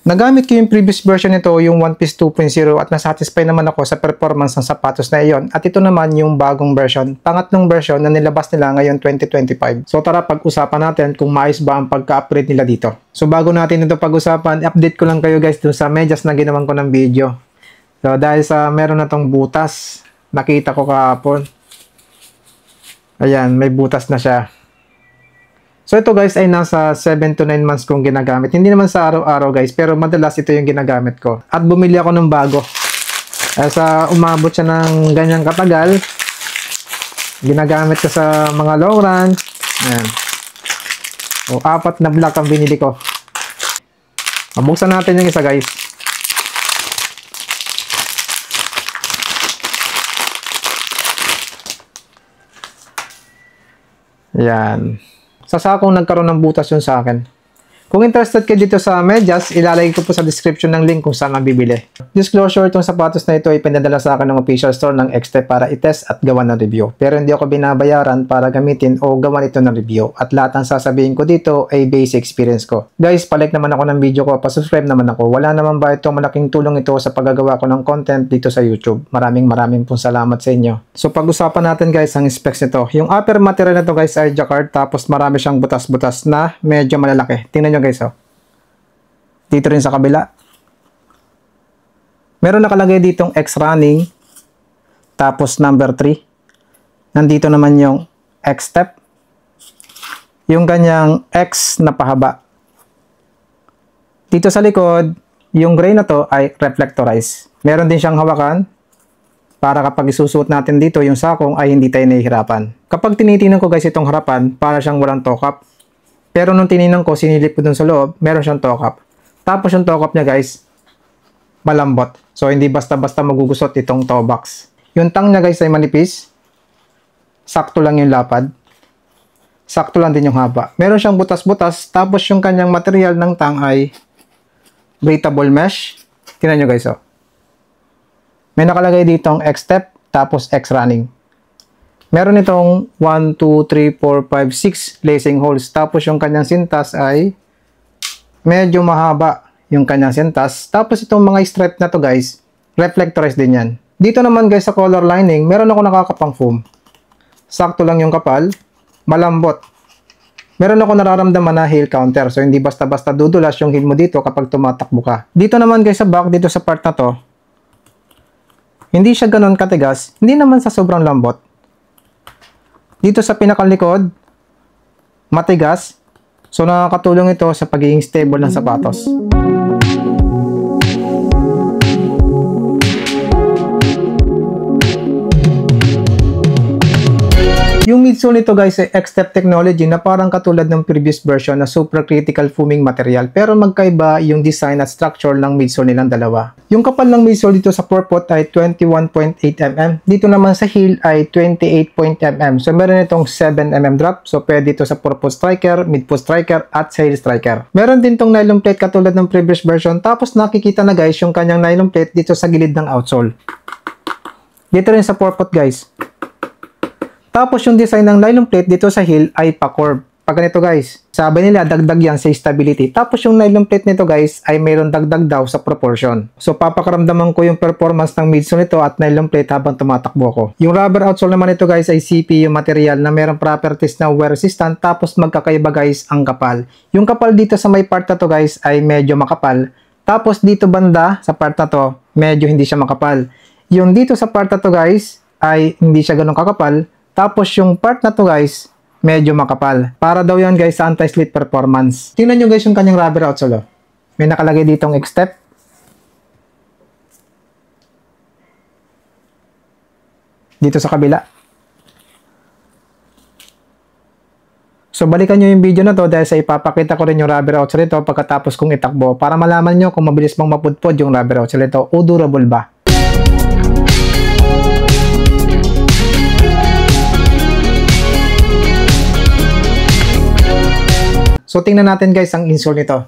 Nagamit ko yung previous version nito, yung One Piece 2.0 at nasatisfy naman ako sa performance ng sapatos na iyon. At ito naman yung bagong version, pangatlong version na nilabas nila ngayon 2025. So tara pag-usapan natin kung maayos ba ang pagka-upgrade nila dito. So bago natin ito pag-usapan, update ko lang kayo guys dun sa medyas na ginawan ko ng video. So dahil sa meron na tong butas, nakita ko kahapon. Ayan, may butas na siya. So ito guys ay nasa 7 to 9 months kong ginagamit. Hindi naman sa araw-araw guys, pero madalas ito yung ginagamit ko. At bumili ako ng bago. Sa umabot siya ng ganyang katagal, ginagamit ko sa mga long run. Ayan. O, 4 na block ang binili ko. Mabuksan natin yung isa guys. Ayan. Sa sakong nagkaroon ng butas yun sa akin. Kung interested kayo dito sa medyas, ilalagay ko po sa description ng link kung saan mabibili. Disclosure, itong sapatos na ito ay pinadala sa akin ng official store ng Xtep para itest at gawan ng review. Pero hindi ako binabayaran para gamitin o gawan ito ng review. At lahat ng sasabihin ko dito ay basic experience ko. Guys, palike naman ako ng video ko, pasubscribe naman ako. Wala naman ba itong malaking tulong ito sa paggagawa ko ng content dito sa YouTube. Maraming pong salamat sa inyo. So pag-usapan natin guys ang specs nito. Yung upper material nito guys ay jacquard, tapos marami siyang butas-butas na medyo malalaki. Tingnan nyo guys, oh. Dito rin sa kabila. Meron nakalagay ditong X running, tapos number 3. Nandito naman yung X step. Yung kanyang X na pahaba. Dito sa likod, yung gray na to ay reflectorized. Meron din siyang hawakan para kapag isusuot natin dito yung sakong ay hindi tayo nahihirapan. Kapag tinitingnan ko guys itong harapan, para siyang walang toe-cap. Pero nung tinignan ko, sinilip ko dun sa loob, meron siyang toe-cap. Tapos yung toe-cap niya guys, malambot. So hindi basta-basta magugusot itong toe box. Yung tang niya guys ay manipis. Sakto lang yung lapad. Sakto lang din yung haba. Meron siyang butas-butas. Tapos yung kanyang material ng tang ay breathable mesh. Tingnan nyo guys, oh. May nakalagay ditong X-step, tapos X-running. Meron itong 1, 2, 3, 4, 5, 6 lacing holes. Tapos yung kanyang sintas ay medyo mahaba yung kanyang sintas. Tapos itong mga stripe na to guys, reflectorized din yan. Dito naman guys sa collar lining, meron ako nakakapang foam. Sakto lang yung kapal, malambot. Meron ako nararamdaman na heel counter. So hindi basta-basta dudulas yung heel mo dito kapag tumatakbo ka. Dito naman guys sa back, dito sa part na to, hindi siya ganun katigas. Hindi naman sa sobrang lambot. Dito sa pinakalikod, matigas. So nakakatulong ito sa pagiging stable ng sapatos. Yung midsole nito guys ay X-step technology na parang katulad ng previous version na supercritical foaming material, pero magkaiba yung design at structure ng midsole nilang dalawa. Yung kapal ng midsole dito sa forefoot ay 21.8 mm, dito naman sa heel ay 28 mm. So meron itong 7 mm drop, so pwede ito sa forefoot striker, midfoot striker at sa heel striker. Meron din tong nylon plate katulad ng previous version, tapos nakikita na guys yung kanyang nylon plate dito sa gilid ng outsole. Dito rin sa forefoot guys. Tapos yung design ng nylon plate dito sa heel ay pa-curve. Pag ganito guys, sabi nila dagdag yan sa stability. Tapos yung nylon plate nito guys ay mayroon dagdag daw sa proportion. So papakaramdaman ko yung performance ng midsole nito at nylon plate habang tumatakbo ako. Yung rubber outsole naman nito guys ay CP yung material na mayroong properties na wear resistant, tapos magkakaiba guys ang kapal. Yung kapal dito sa may part na to guys ay medyo makapal. Tapos dito banda sa part na to, medyo hindi siya makapal. Yung dito sa part na to guys ay hindi siya ganun kakapal. Tapos yung part na to guys, medyo makapal. Para daw yan guys sa anti-slip performance. Tingnan nyo guys yung kanyang rubber outsole. May nakalagay ditong X-step. Dito sa kabila. So balikan nyo yung video na to dahil sa ipapakita ko rin yung rubber outsole nito pagkatapos kong itakbo para malaman nyo kung mabilis bang mapudpod yung rubber outsole nito o durable ba. So tingnan natin guys ang insole nito.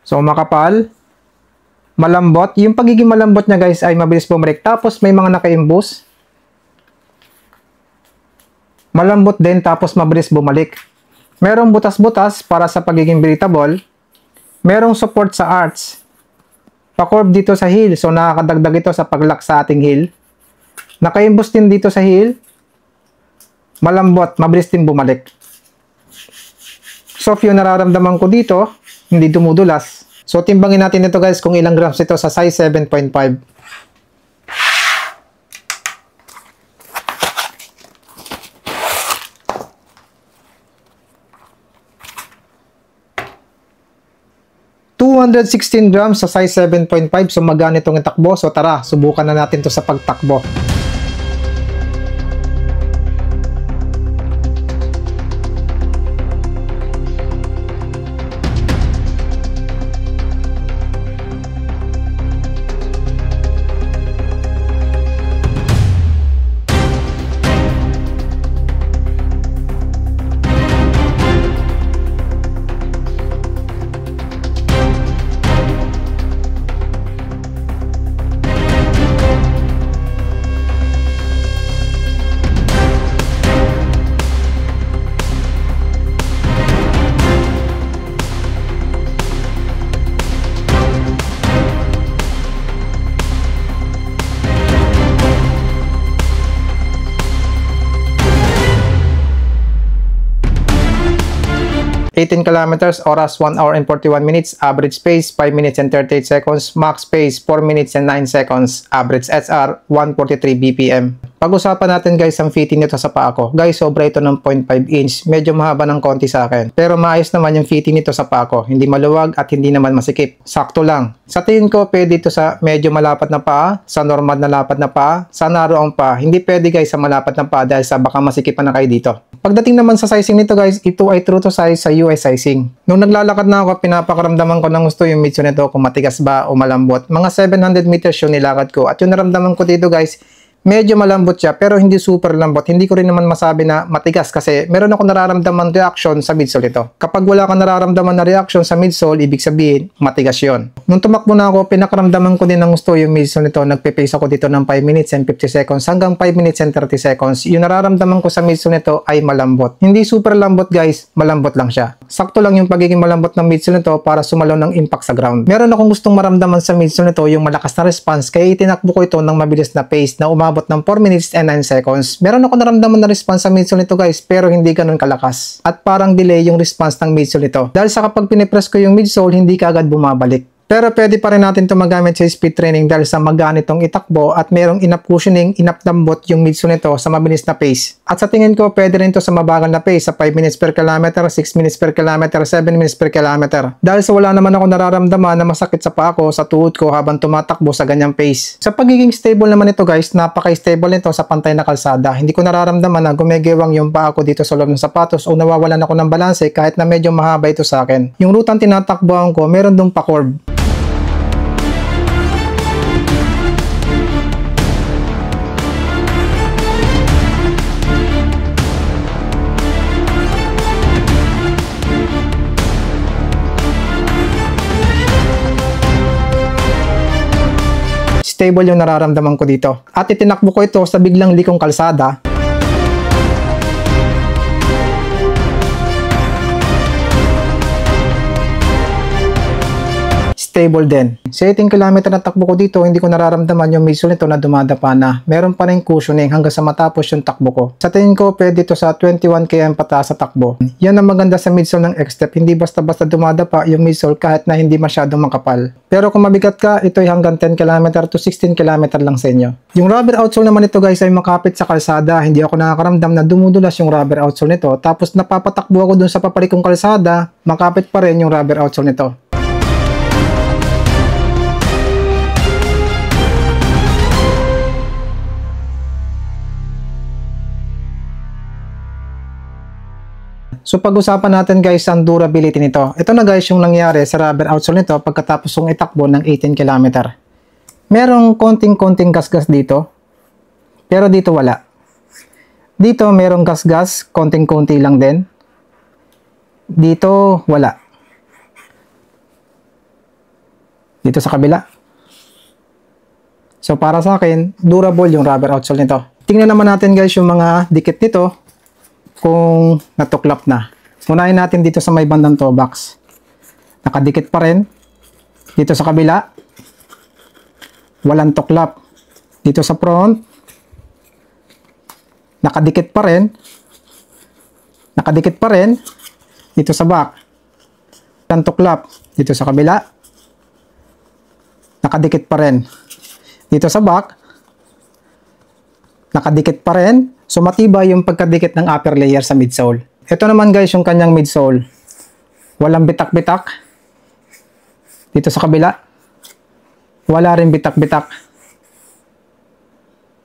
So makapal, malambot. Yung pagiging malambot niya guys ay mabilis bumalik. Tapos may mga naka-emboss. Malambot din tapos mabilis bumalik. Merong butas-butas para sa pagiging breathable. Merong support sa arch. Pa-curve dito sa heel, so nakakadagdag ito sa pag-lock sa ating heel. Naka-imbus din dito sa heel. Malambot, mabilis din bumalik. Soft yung nararamdaman ko dito, hindi dumudulas. So timbangin natin ito guys kung ilang grams ito sa size 7.5. 216 grams sa size 7.5. So magana itong itakbo. So tara, subukan na natin to sa pagtakbo. ...18 kilometers, oras 1 hour and 41 minutes, average pace 5 minutes and 38 seconds, max pace 4 minutes and 9 seconds, average SR 143 BPM. Pag-usapan natin guys ang fitting nito sa paa ko. Guys, sobra ito ng 0.5 inch. Medyo mahaba ng konti sa akin. Pero maayos naman yung fitting nito sa paa ko. Hindi maluwag at hindi naman masikip. Sakto lang. Sa tingin ko, pwede ito sa medyo malapat na paa, sa normal na lapat na paa, sa narrow ang paa. Hindi pwede guys sa malapat na paa dahil sa baka masikipan na kayo dito. Pagdating naman sa sizing nito guys, ito ay true to size sa US sizing. Nung naglalakad na ako, pinapakaramdaman ko ng gusto yung mitso nito kung matigas ba o malambot. Mga 700 meters yung nilakad ko. At yung naramdaman ko dito guys, medyo malambot siya pero hindi super lambot. Hindi ko rin naman masabi na matigas kasi meron ako nararamdaman reaction sa midsole nito. Kapag wala kang nararamdaman na reaction sa midsole, ibig sabihin matigas yon. Nung tumakbo na ako, pinakaramdaman ko din ng gusto yung midsole nito. Nagpe-pace ako dito ng 5 minutes and 50 seconds hanggang 5 minutes and 30 seconds. Yung nararamdaman ko sa midsole nito ay malambot. Hindi super lambot guys, malambot lang siya. Sakto lang yung pagiging malambot ng midsole nito para sumalaw ng impact sa ground. Meron akong gustong maramdaman sa midsole nito yung malakas na response kaya itinakbo ko ito ng mabilis na pace na umabot ng 4 minutes and 9 seconds. Meron ako naramdaman na response sa midsole nito guys pero hindi ganun kalakas. At parang delay yung response ng midsole nito. Dahil sa kapag pinipress ko yung midsole, hindi kaagad bumabalik. Pero pwede pa rin natin ito magamit sa speed training dahil sa magaan itong itakbo at merong enough cushioning, enough lambot yung midsole nito sa mabilis na pace. At sa tingin ko, pwede rin ito sa mabagal na pace sa 5 minutes per kilometer, 6 minutes per kilometer, 7 minutes per kilometer. Dahil sa wala naman ako nararamdaman na masakit sa paa ko, sa tuhod ko habang tumatakbo sa ganyang pace. Sa pagiging stable naman ito guys, napaka-stable nito sa pantay na kalsada. Hindi ko nararamdaman na gumegewang yung paa ko dito sa loob ng sapatos o nawawalan ako ng balanse kahit na medyo mahaba ito sa akin. Yung rutang tinatakbuhan ko, meron dong pa-curve. Stable yung nararamdaman ko dito. At itinakbo ko ito sa biglang likong kalsada. Stable din. Sa 18 km na takbo ko dito, hindi ko nararamdaman yung midsole nito na dumadapa na. Meron pa rin cushioning hanggang sa matapos yung takbo ko. Sa tingin ko, pwede ito sa 21 km pataas sa takbo. Yan ang maganda sa midsole ng X-Step. Hindi basta-basta dumadapa yung midsole kahit na hindi masyadong makapal. Pero kung mabigat ka, ito ay hanggang 10 km to 16 km lang sa inyo. Yung rubber outsole naman ito guys ay makapit sa kalsada. Hindi ako nakakaramdam na dumudulas yung rubber outsole nito. Tapos napapatakbo ako dun sa papalikong kalsada, makapit pa rin yung rubber outsole nito. So pag-usapan natin guys ang durability nito. Ito na guys yung nangyari sa rubber outsole nito pagkatapos kong itakbo ng 18 km. Merong konting-konting gas-gas dito. Pero dito wala. Dito merong gas-gas, konting-konti lang din. Dito wala. Dito sa kabila. So para sa akin, durable yung rubber outsole nito. Tingnan naman natin guys yung mga dikit nito. kung natuklap na. Unahin natin dito sa may bandang toe box. Nakadikit pa rin. Dito sa kabila, walang tuklap. Dito sa front, nakadikit pa rin. Nakadikit pa rin. Dito sa back, walang tuklap. Dito sa kabila, nakadikit pa rin. Dito sa back, nakadikit pa rin. So matibay yung pagkadikit ng upper layer sa midsole. Ito naman guys yung kanyang midsole. Walang bitak-bitak. Dito sa kabila, wala rin bitak-bitak.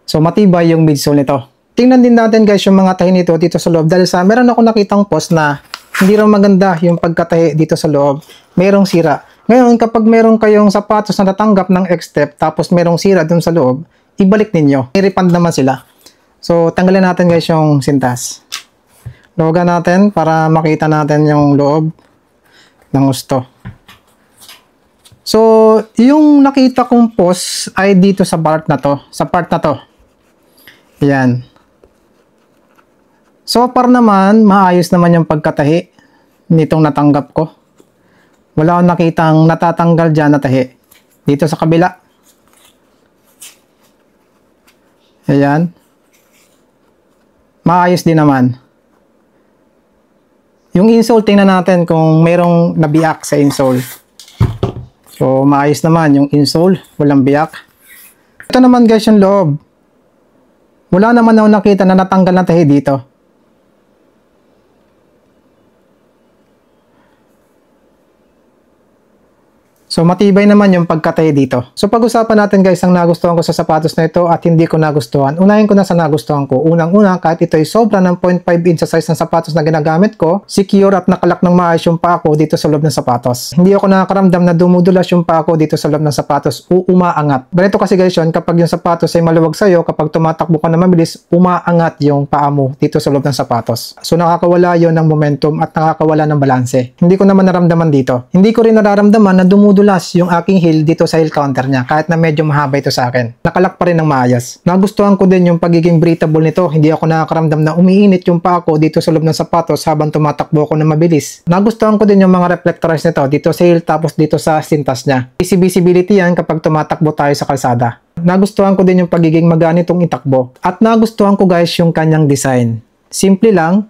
So matibay yung midsole nito. Tingnan din natin guys yung mga tahi nito dito sa loob. Dahil sa meron ako nakitang post na hindi rin maganda yung pagkatahi dito sa loob. Merong sira. Ngayon kapag meron kayong sapatos na natanggap ng X-step tapos merong sira dun sa loob, ibalik ninyo. I-refund naman sila. So, tanggalin natin guys yung sintas. Logan natin para makita natin yung loob ng gusto. So, yung nakita kong post ay dito sa part na to. Sa part na to. Ayan. So far naman, maayos naman yung pagkatahi nitong natanggap ko. Wala akong nakitang natatanggal dyan na tahi. Dito sa kabila. Ayan. Maayos din naman. Yung insole, tingnan natin kung mayroong nabiyak sa insole. So, maayos naman yung insole. Walang biyak. Ito naman guys yung loob. Wala naman ako nakita na natanggal na tahi dito. So matibay naman yung pagkatahi dito. So pag-usapan natin guys ang nagustuhan ko sa sapatos na ito at hindi ko nagustuhan. Unahin ko na sa nagustuhan ko. Unang-una, kahit ito ay sobra ng 0.5 inch sa size ng sapatos na ginagamit ko, secure at nakalak ng maayos yung paa ko dito sa loob ng sapatos. Hindi ako nakakaramdam na dumudulas yung paa ko dito sa loob ng sapatos o umaangat. Ganito kasi guys yun, kapag yung sapatos ay maluwag sa'yo, kapag tumatakbo ka na mabilis, umaangat yung paa mo dito sa loob ng sapatos. So nakakawala yon ng momentum at nakakawala ng balanse. Hindi ko naman naramdaman dito. Hindi ko rin nararamdaman na dumudulas yung aking heel dito sa heel counter niya kahit na medyo mahaba ito sa akin. Nakalak pa rin ng maayos. Nagustuhan ko din yung pagiging breathable nito. Hindi ako nakakaramdam na umiinit yung paa ko dito sa loob ng sapatos habang tumatakbo ako na mabilis. Nagustuhan ko din yung mga reflectors nito dito sa heel tapos dito sa sintas niya. Easy visibility yan kapag tumatakbo tayo sa kalsada. Nagustuhan ko din yung pagiging magaan itong itakbo. At nagustuhan ko guys yung kanyang design. Simple lang,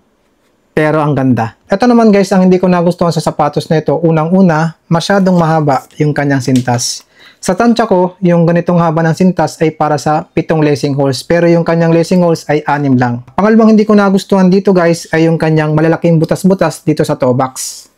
pero ang ganda. Ito naman guys, ang hindi ko nagustuhan sa sapatos na ito, unang-una, masyadong mahaba yung kanyang sintas. Sa tansya ko, yung ganitong haba ng sintas ay para sa 7 lacing holes, pero yung kanyang lacing holes ay 6 lang. Pangalawang hindi ko nagustuhan dito guys, ay yung kanyang malalaking butas-butas dito sa toe box.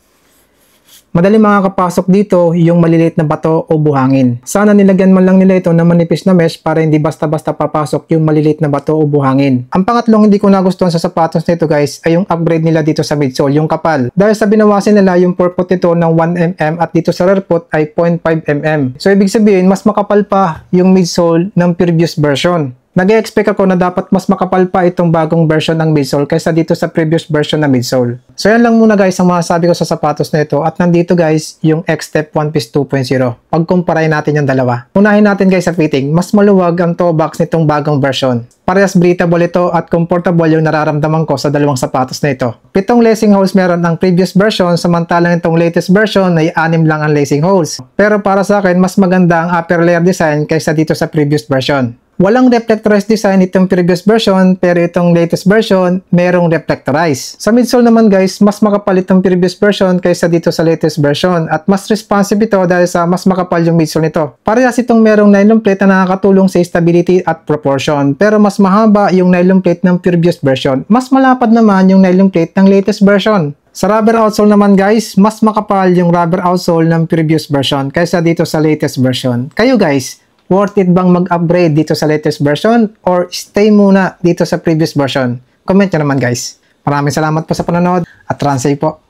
Madali makakapasok dito yung maliliit na bato o buhangin. Sana nilagyan man lang nila ito ng manipis na mesh para hindi basta-basta papasok yung maliliit na bato o buhangin. Ang pangatlong hindi ko nagustuhan sa sapatos nito guys ay yung upgrade nila dito sa midsole, yung kapal. Dahil sa binawasan nila yung forefoot nito ng 1mm at dito sa rearfoot ay 0.5mm. So ibig sabihin mas makapal pa yung midsole ng previous version. Nag-expect ako na dapat mas makapal pa itong bagong version ng midsole kaysa dito sa previous version na midsole. So yan lang muna guys ang masasabi ko sa sapatos na ito at nandito guys yung X-Step One Piece 2.0. Pagkumparahin natin yung dalawa. Unahin natin guys sa fitting. Mas maluwag ang toe box nitong bagong version. Parehas breathable ito at comfortable yung nararamdaman ko sa dalawang sapatos na ito. 7 lacing holes meron ang previous version samantalang itong latest version ay 6 lang ang lacing holes. Pero para sa akin mas maganda ang upper layer design kaysa dito sa previous version. Walang reflectorized design itong previous version pero itong latest version merong reflectorized. Sa midsole naman guys, mas makapal itong previous version kaysa dito sa latest version at mas responsive ito dahil sa mas makapal yung midsole nito. Parehas itong merong nylon plate na nakakatulong sa stability at proportion pero mas mahaba yung nylon plate ng previous version. Mas malapad naman yung nylon plate ng latest version. Sa rubber outsole naman guys, mas makapal yung rubber outsole ng previous version kaysa dito sa latest version. Kayo guys, worth it bang mag-upgrade dito sa latest version or stay muna dito sa previous version? Comment nyo naman guys. Maraming salamat po sa panonood at run safe po.